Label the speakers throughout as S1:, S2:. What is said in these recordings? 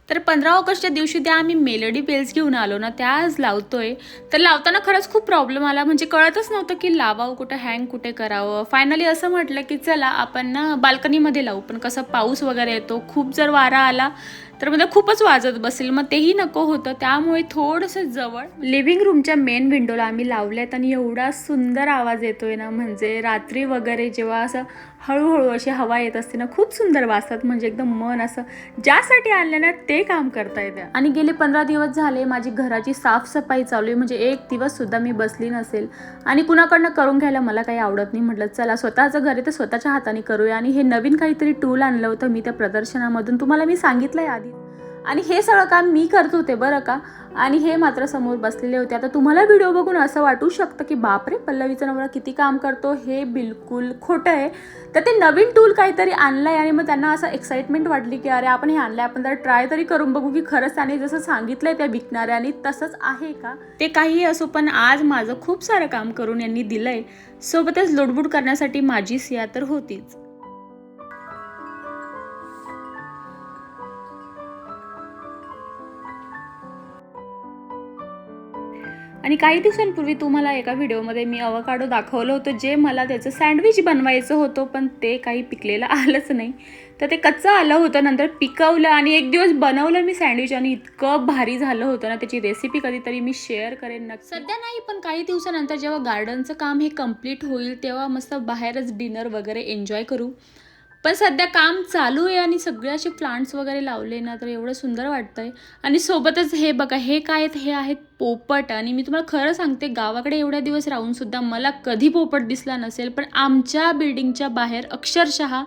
S1: तर 15 ऑगस्टच्या दिवशी त्या आम्ही मेलडी बेल्स घेऊन आलो ना, त्या आज लावतोय. तर लावताना खरंच खूप प्रॉब्लेम आला, म्हणजे कळतच नव्हतं की लावावं कुठं, हँग कुठे करावं. फायनली असं म्हटलं की चला आपण ना बाल्कनीमध्ये लावू, पण कसं पाऊस वगैरे येतो, खूप जर वारा आला तर म्हणजे खूपच वाजत बसेल, मग तेही नको होतं. त्यामुळे थोडंसं जवळ लिव्हिंग रूमच्या मेन विंडोला आम्ही लावल्यात आणि एवढा सुंदर आवाज येतोय ना, म्हणजे रात्री वगैरे जेव्हा असं हळूहळू अशी हवा येत असते ना, खूप सुंदर वाजतात. म्हणजे एकदम मन असं ज्यासाठी आणलं ना ते काम करता येतं. आणि गेले 15 दिवस झाले माझी घराची साफसफाई चालू आहे, म्हणजे एक दिवस सुद्धा मी बसली नसेल. आणि कुणाकडनं करून घ्यायला मला काही आवडत नाही. म्हटलं चला स्वतःचं घर आहे तर स्वतःच्या हाताने करूया. आणि हे नवीन काहीतरी टूल आणलं होतं मी त्या प्रदर्शनामधून, तुम्हाला मी सांगितलंय आधी. आणि हे सगळं काम मी करत होते बरं का. आणि हे मात्र समोर बसलेले होते. आता तुम्हाला व्हिडिओ बघून असं वाटू शकतं की बापरे, पल्लवीचा नवरा किती काम करतो. हे बिलकुल खोटं आहे. तर ते नवीन टूल काहीतरी आणलंय आणि मग त्यांना असं एक्साइटमेंट वाटली की अरे आपण हे आणलंय, आपण जरा ट्राय तरी करून बघू की खरंच त्याने जसं सांगितलंय त्या विकणाऱ्याने तसंच आहे का. ते काहीही असो, पण आज माझं खूप सारं काम करून यांनी दिलंय. सोबतच लोडबुड करण्यासाठी माझी सिया तर होतीच. आणि काही दिवसांपूर्वी तुम्हाला एका व्हिडिओमध्ये मी अवकाडो दाखवलं होतं, जे मला त्याचं सँडविच बनवायचं होतं, पण ते काही पिकलेलं आलंच नाही. तर ते कच्चं आलं होतं, नंतर पिकवलं आणि एक दिवस बनवलं मी सँडविच आणि इतकं भारी झालं होतं ना. त्याची रेसिपी कधीतरी मी शेअर करेन नक्की. सध्या नाही, पण काही दिवसानंतर जेव्हा गार्डनचं काम हे कम्प्लीट होईल तेव्हा मस्त बाहेरच डिनर वगैरे एन्जॉय करू. पण सध्या काम चालू आहे आणि सगळे असे प्लांट्स वगैरे लावले ना, तर एवढं सुंदर वाटतंय. आणि सोबतच हे बघा, हे काय आहेत, हे आहेत पोपट. आणि मी तुम्हाला खरं सांगते, गावाकडे एवढ्या दिवस राहून सुद्धा मला कधी पोपट दिसला नसेल, पण आमच्या बिल्डिंगच्या बाहेर अक्षरशः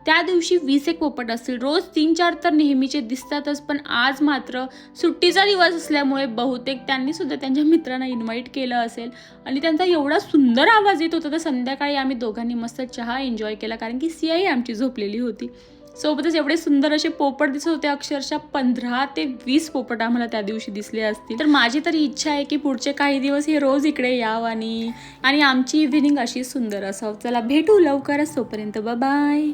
S1: त्या दिवशी 20 एक पोपट असतील. रोज 3-4 तर नेहमीचे दिसतातच, पण आज मात्र सुट्टीचा दिवस असल्यामुळे बहुतेक त्यांनी सुद्धा त्यांच्या मित्रांना इन्व्हाइट केलं असेल. आणि त्यांचा एवढा सुंदर आवाज येत होता. तर संध्याकाळी आम्ही दोघांनी मस्त चहा एन्जॉय केला, कारण की सियाही आमची झोपलेली होती. सोबतच एवढे सुंदर असे पोपट दिसत होते. अक्षरशः 15 ते 20 पोपट आम्हाला त्या दिवशी दिसले असतील. तर माझी तरी इच्छा आहे की पुढचे काही दिवस हे रोज इकडे यावं आणि आमची इव्हिनिंग अशी सुंदर असावं. चला भेटू लवकरच, तोपर्यंत बाय.